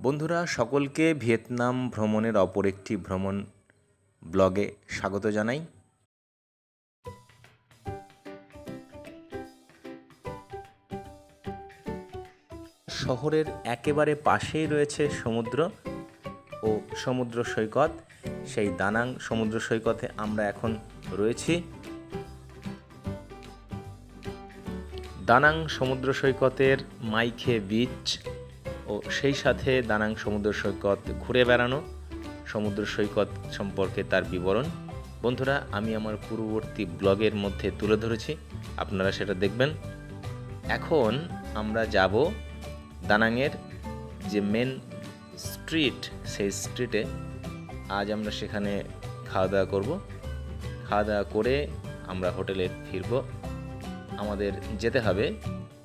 বন্ধুরা সকলকে ভিয়েতনাম ভ্রমণের অপর একটি ভ্রমণ ব্লগে স্বাগত জানাই। শহরের একেবারে পাশেই রয়েছে সমুদ্র ও সমুদ্র সৈকত। সেই দানাং সমুদ্র সৈকতে আমরা এখন রয়েছি। দানাং সমুদ্র সৈকতের মাইখে বিচ ও সেই সাথে দানাং সমুদ্র সৈকত ঘুরে বেড়ানো, সমুদ্র সৈকত সম্পর্কে তার বিবরণ বন্ধুরা আমি আমার পূর্ববর্তী ব্লগের মধ্যে তুলে ধরেছি, আপনারা সেটা দেখবেন। এখন আমরা যাব দানাংয়ের যে মেন স্ট্রিট, সেই স্ট্রিটে আজ আমরা সেখানে খাওয়া দাওয়া করব। খাওয়া দাওয়া করে আমরা হোটেলে ফিরব। আমাদের যেতে হবে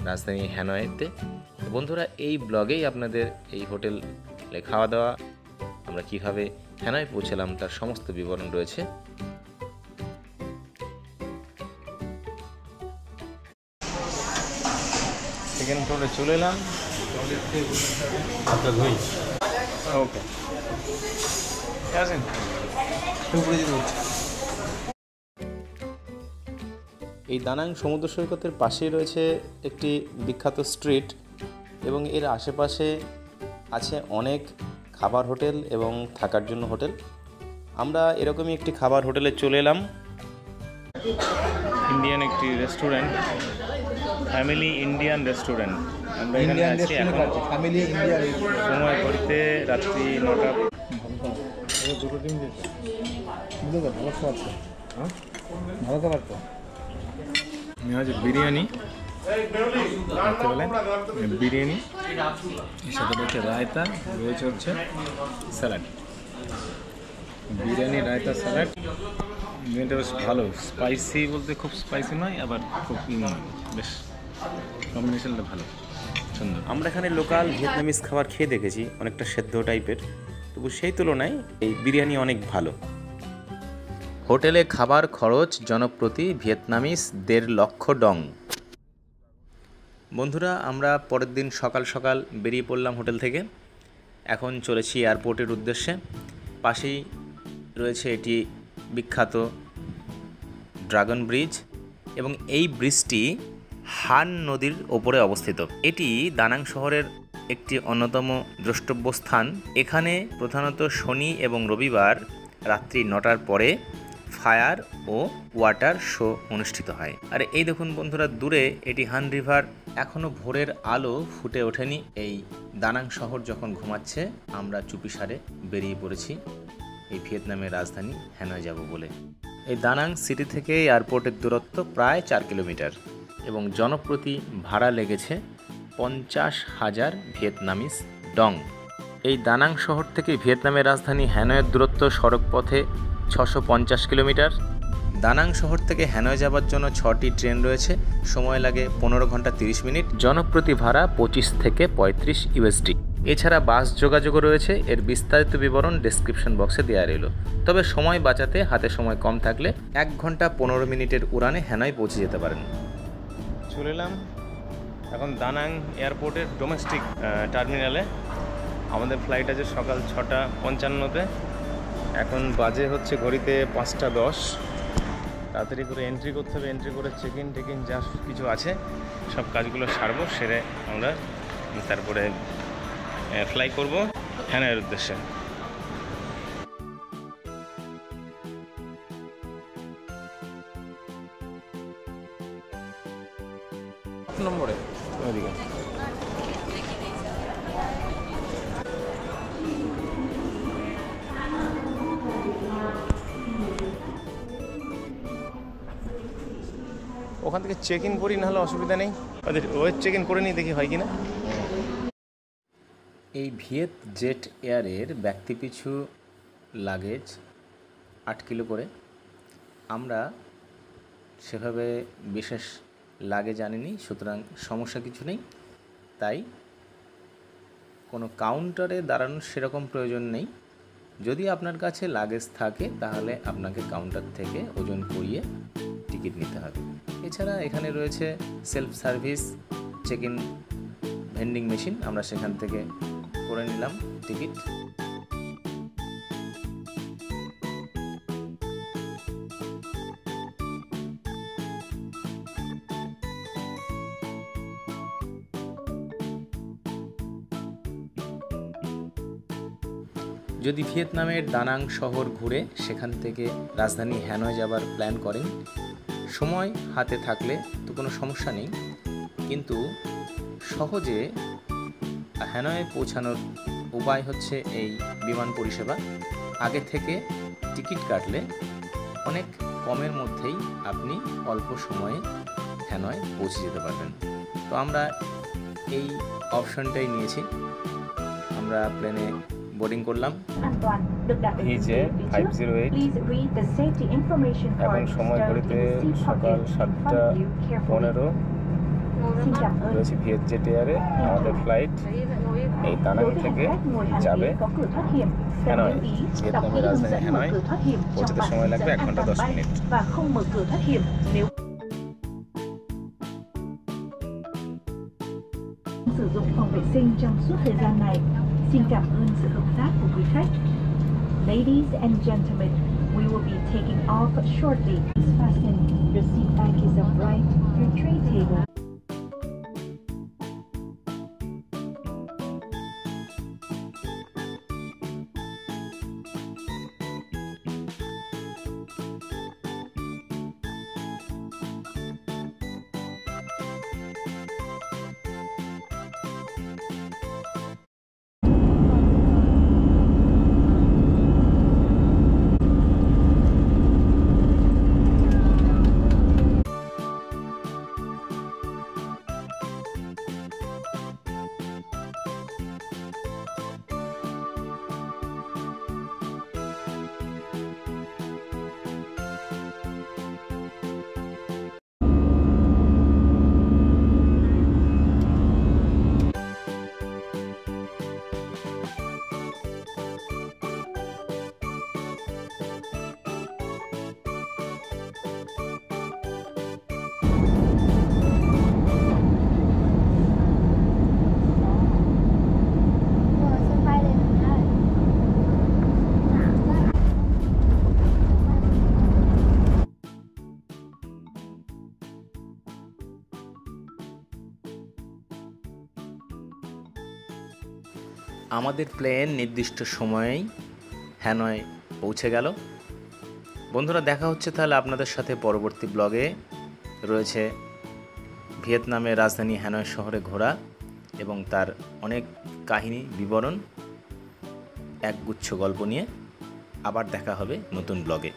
রাজধানী হ্যানয়েতে। বন্ধুরা এই ব্লগেই আপনাদের এই হোটেলে খাওয়া দাওয়া, আমরা কিভাবে হ্যানয় পৌঁছলাম তার সমস্ত বিবরণ রয়েছে। সেকেন্ড ফ্লোরে চলে এলাম। ওকে আসেন। এই দানাং সমুদ্র সৈকতের পাশেই রয়েছে একটি বিখ্যাত স্ট্রিট এবং এর আশেপাশে আছে অনেক খাবার হোটেল এবং থাকার জন্য হোটেল। আমরা এরকমই একটি খাবার হোটেলে চলে এলাম। ইন্ডিয়ান একটি রেস্টুরেন্ট, ফ্যামিলি ইন্ডিয়ান রেস্টুরেন্ট। আমরা এখানে আছি এখন, সময় করতে রাত্রি 9টা। ভালো খাবার তো বিরিয়ানি, বিরিয়ানি এর সাথে রয়েছে রায়তা, রয়েছে হচ্ছে স্যালাড। বিরিয়ানি, রায়তা, স্যালাড। বিরিয়ানিটা বেশ ভালো, স্পাইসি বলতে খুব স্পাইসি নয়, আবার খুব বেশ কম্বিনেশনটা ভালো, সুন্দর। আমরা এখানে লোকাল ভিয়েতনামিজ খাবার খেয়ে দেখেছি, অনেকটা সেদ্ধ টাইপের, তবু সেই তুলনায় এই বিরিয়ানি অনেক ভালো। হোটেলে খাবার খরচ জনপ্রতি ভিয়েতনামিজ 1.5 লক্ষ ডং। বন্ধুরা আমরা পরের দিন সকাল সকাল বেরিয়ে পড়লাম হোটেল থেকে। এখন চলেছি এয়ারপোর্টের উদ্দেশ্যে। পাশেই রয়েছে এটি বিখ্যাত ড্রাগন ব্রিজ এবং এই ব্রিজটি হান নদীর ওপরে অবস্থিত। এটি দানাং শহরের একটি অন্যতম দ্রষ্টব্য স্থান। এখানে প্রধানত শনি এবং রবিবার রাত্রি 9টার পরে ফায়ার ও ওয়াটার শো অনুষ্ঠিত হয়। আর এই দেখুন বন্ধুরা দূরে এটি হান রিভার। এখনো ভোরের আলো ফুটে ওঠেনি। এই দানাং শহর যখন ঘুমাচ্ছে, আমরা চুপিসারে বেরিয়ে পড়েছি এই ভিয়েতনামের রাজধানী হ্যানয় যাব বলে। এই দানাং সিটি থেকে এয়ারপোর্টের দূরত্ব প্রায় 4 কিলোমিটার এবং জনপ্রতি ভাড়া লেগেছে 50,000 ভিয়েতনামিজ ডং। এই দানাং শহর থেকে ভিয়েতনামের রাজধানী হ্যানয়ের দূরত্ব সড়ক পথে 650 কিলোমিটার। দানাং শহর থেকে হ্যানয় যাওয়ার জন্য 6টি ট্রেন রয়েছে, সময় লাগে 15 ঘন্টা 30 মিনিট, জনপ্রতি ভাড়া 25 থেকে 35 ইউএসডি। এছাড়া বাস যোগাযোগও রয়েছে, এর বিস্তারিত বিবরণ ডেসক্রিপশন বক্সে দেওয়া রইল। তবে সময় বাঁচাতে হাতে সময় কম থাকলে 1 ঘন্টা 15 মিনিটের উড়ানে হ্যানয় পৌঁছে যেতে পারেন। চলে এলাম এখন দানাং এয়ারপোর্টের ডোমেস্টিক টার্মিনালে। আমাদের ফ্লাইট আছে সকাল 6:55-তে। এখন বাজে হচ্ছে ঘড়িতে 5:10। তাড়াতাড়ি করে এন্ট্রি করতে হবে। এন্ট্রি করে চেক ইন যা কিছু আছে সব কাজগুলো সারবো, সেরে আমরা তারপরে ফ্লাই করব হ্যানয়ের উদ্দেশ্যে। নম্বরে ওইদিকে ওখান থেকে চেক ইন করি, নাহলে অসুবিধা নেই। ওয়েট চেক ইন করে নিই, দেখি হয় কি না। এই ভিয়েত জেট এয়ারের ব্যক্তিপিছু লাগেজ 8 কিলো করে। আমরা সেভাবে বিশেষ লাগেজ আনিনি, সুতরাং সমস্যা কিছু নেই। তাই কোনো কাউন্টারে দাঁড়ানোর সেরকম প্রয়োজন নেই। যদি আপনার কাছে লাগেজ থাকে তাহলে আপনাকে কাউন্টার থেকে ওজন করিয়ে টিকিট নিতে হবে। এছাড়া এখানে রয়েছে self service check in vending machine, আমরা সেখান থেকে করে নিলাম টিকিট। যদি ভিয়েতনামের দানাং শহর ঘুরে সেখান থেকে রাজধানী হ্যানয় যাবার প্ল্যান করেন, সময় হাতে থাকলে তো কোনো সমস্যা নেই, কিন্তু সহজে হ্যানয়ে পৌঁছানোর উপায় হচ্ছে এই বিমান পরিষেবা। আগে থেকে টিকিট কাটলে অনেক কমের মধ্যেই আপনি অল্প সময়ে হ্যানয় পৌঁছে যেতে পারবেন। তো আমরা এই অপশনটাই নিয়েছি। আমরা প্লেনে বোর্ডিং করলাম। ভিজে 508। এখন সময় ঘড়িতে সকাল 7:15 রয়েছে ভিয়েতজেট এয়ারে আমাদের ফ্লাইট। এই দানাং থেকে যাবে হ্যানয়, ভিয়েতনামের রাজধানী হ্যানয়। পৌঁছাতে সময় লাগবে 1 ঘন্টা 10 minute. Sử dụng phòng vệ sinh trong suốt thời gian này. Xin cảm ơn sự hợp tác của quý khách. Ladies and gentlemen, we will be taking off shortly. Please fasten your seat back is upright, your tray table. আমাদের plane নির্দিষ্ট সময়েই Hanoi পৌঁছে গেল। বন্ধুরা, দেখা হচ্ছে তাহলে আপনাদের সাথে পরবর্তী ব্লগে। রয়েছে ভিয়েতনামের রাজধানী হ্যানয় শহরে ঘোরা এবং তার অনেক কাহিনী বিবরণ, একগুচ্ছ গল্প নিয়ে। আবার দেখা হবে নতুন ব্লগে।